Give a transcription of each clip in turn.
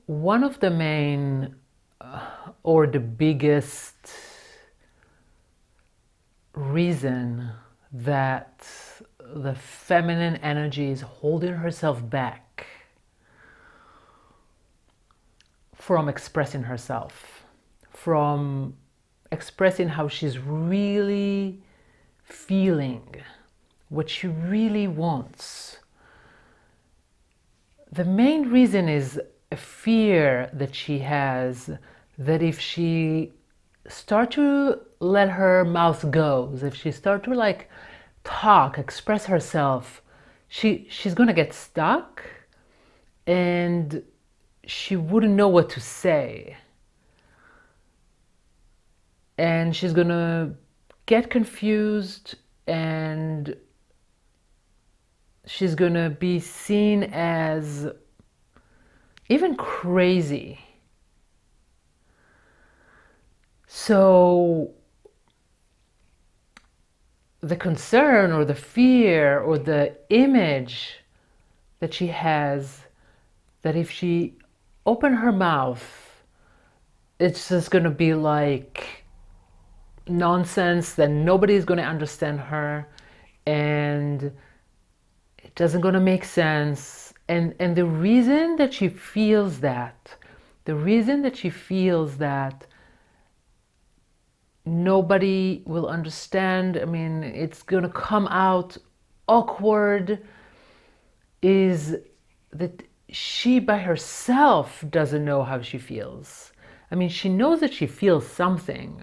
one of the main or the biggest reason that the feminine energy is holding herself back from expressing herself, from expressing how she's really feeling, what she really wants. The main reason is a fear that she has that if she start to let her mouth go, if she start to like talk, express herself, she's gonna get stuck and she wouldn't know what to say. And she's gonna get confused and she's gonna be seen as even crazy. So the concern or the fear or the image that she has that if she open her mouth, it's just gonna be like nonsense, that nobody's gonna understand her and it doesn't gonna make sense. And the reason that she feels that, the reason that she feels that nobody will understand, I mean, it's gonna come out awkward, is that she by herself doesn't know how she feels. I mean, she knows that she feels something.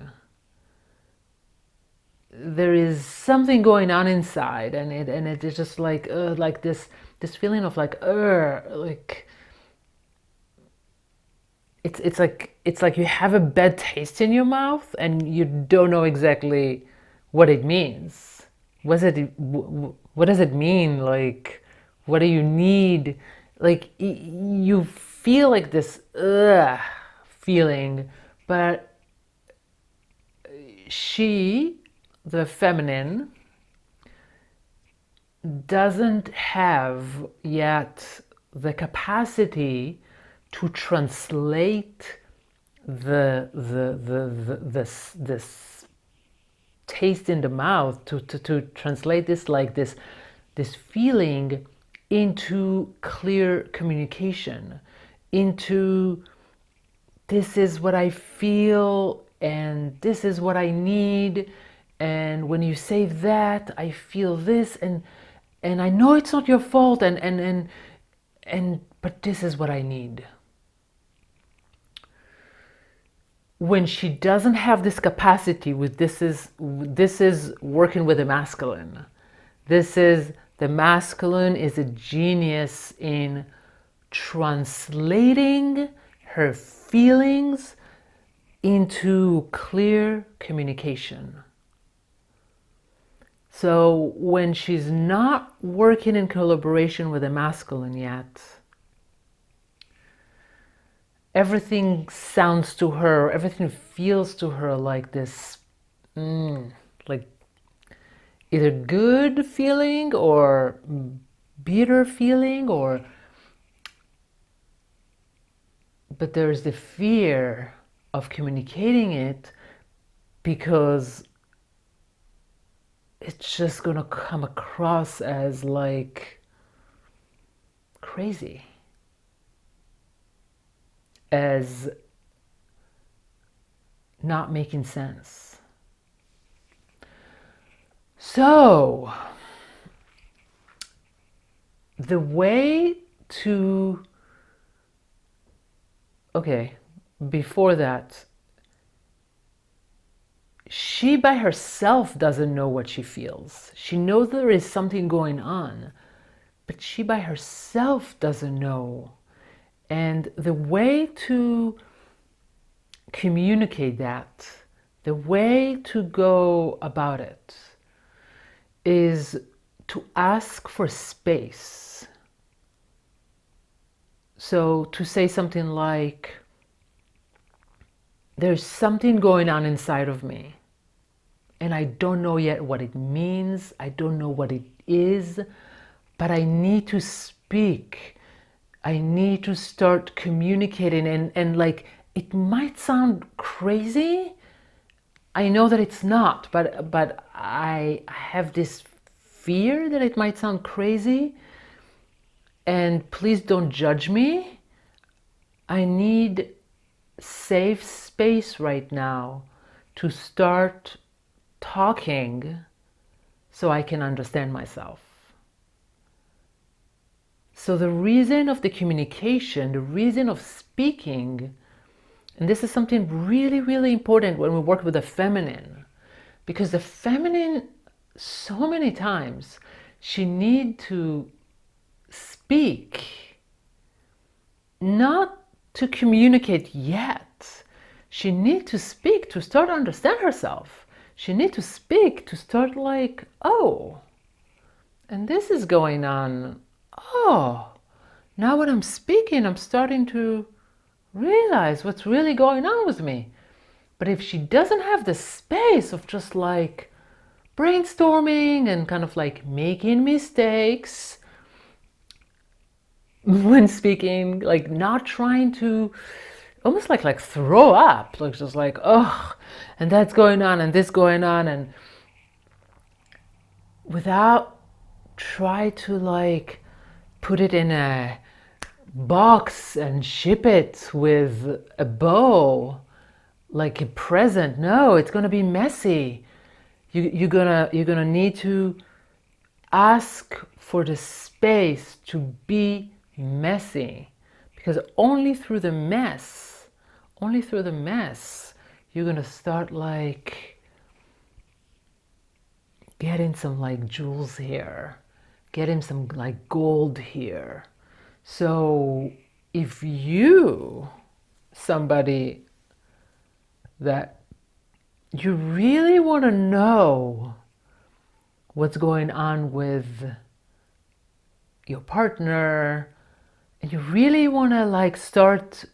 There is something going on inside, and it is just like this feeling of like it's like you have a bad taste in your mouth and you don't know exactly what it means. What does it mean? Like, what do you need? Like, you feel like this feeling, but she, the feminine, doesn't have yet the capacity to translate this taste in the mouth, to translate this like this feeling into clear communication, into this is what I feel and this is what I need, and when you say that I feel this, and I know it's not your fault, and but this is what I need. When she doesn't have this capacity, with this is working with the masculine. This is the masculine is a genius in translating her feelings into clear communication. So when she's not working in collaboration with the masculine yet, everything sounds to her, everything feels to her like this, like either good feeling or bitter feeling, or but there's the fear of communicating it because it's just gonna come across as like crazy, as not making sense. So the way to, okay, before that, she by herself doesn't know what she feels. She knows there is something going on, but she by herself doesn't know. And the way to communicate that, the way to go about it, is to ask for space. So to say something like, there's something going on inside of me, and I don't know yet what it means, I don't know what it is, but I need to speak. I need to start communicating, and like, it might sound crazy. I know that it's not, but I have this fear that it might sound crazy, and please don't judge me. I need safe space right now to start talking so I can understand myself. So the reason of the communication, the reason of speaking, and this is something really, really important when we work with the feminine, because the feminine, so many times, she needs to speak, not to communicate yet. She needs to speak to start to understand herself. She needs to speak to start like, oh, and this is going on. Oh, now when I'm speaking, I'm starting to realize what's really going on with me. But if she doesn't have the space of just like brainstorming and kind of like making mistakes when speaking, like not trying to almost like throw up, like just like, oh, and that's going on and this going on, and without try to like put it in a box and ship it with a bow like a present. No, it's gonna be messy. You're gonna need to ask for the space to be messy, because only through the mess, you're gonna start like getting some like jewels here, getting some like gold here. So if you, somebody that you really want to know what's going on with your partner, and you really want to like start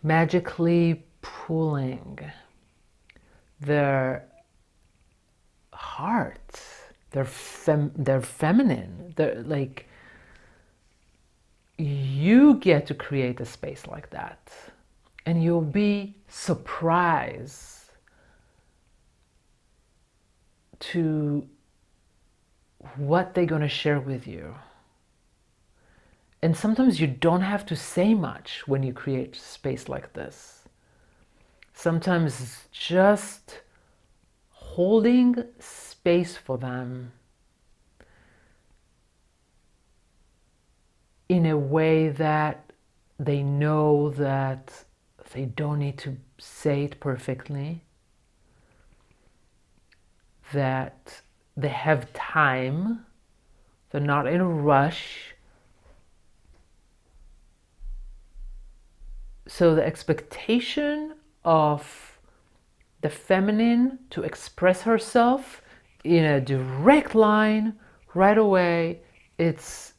magically pulling their heart, their feminine, they're like, you get to create a space like that, and you'll be surprised to what they're going to share with you. And sometimes you don't have to say much when you create space like this. Sometimes it's just holding space for them in a way that they know that they don't need to say it perfectly, that they have time, they're not in a rush. So the expectation of the feminine to express herself in a direct line right away, it's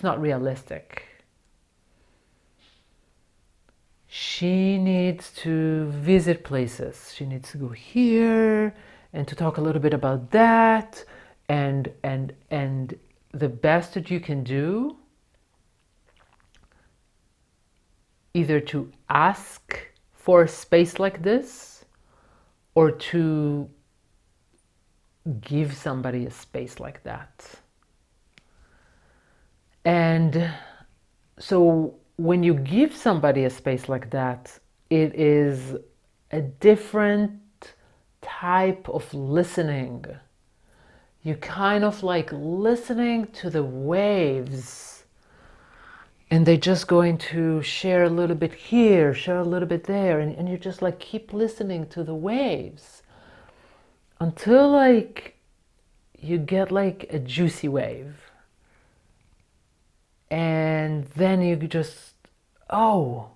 not realistic. She needs to visit places. She needs to go here and to talk a little bit about that, and the best that you can do, either to ask for a space like this or to give somebody a space like that. And so when you give somebody a space like that, it is a different type of listening. You kind of like listening to the waves, and they're just going to share a little bit here, share a little bit there, and you just like keep listening to the waves until like you get like a juicy wave. And then you just, oh,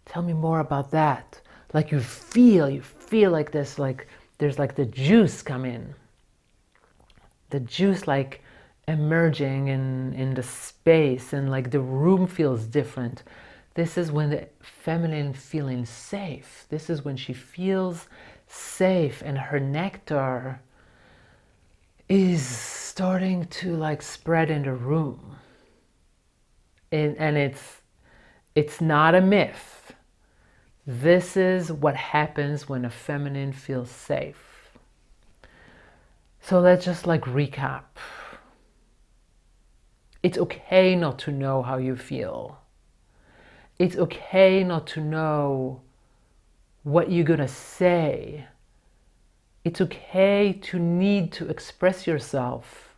tell me more about that. Like you feel like this, like there's like the juice come in. The juice like emerging in the space, and like the room feels different. This is when the feminine feeling safe. This is when she feels safe and her nectar is starting to like spread in the room. And it's not a myth. This is what happens when a feminine feels safe. So let's just like recap. It's okay not to know how you feel. It's okay not to know what you're gonna say. It's okay to need to express yourself,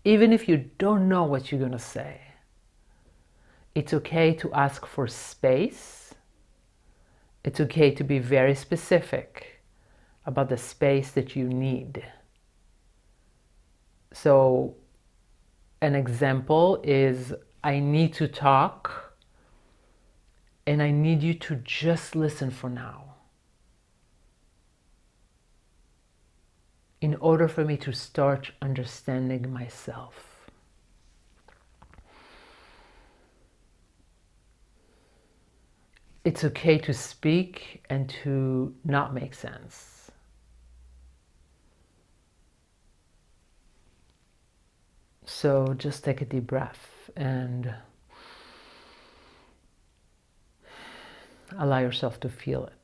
even if you don't know what you're gonna say. It's okay to ask for space. It's okay to be very specific about the space that you need. So, an example is, I need to talk and I need you to just listen for now, in order for me to start understanding myself. It's okay to speak and to not make sense. So just take a deep breath and allow yourself to feel it.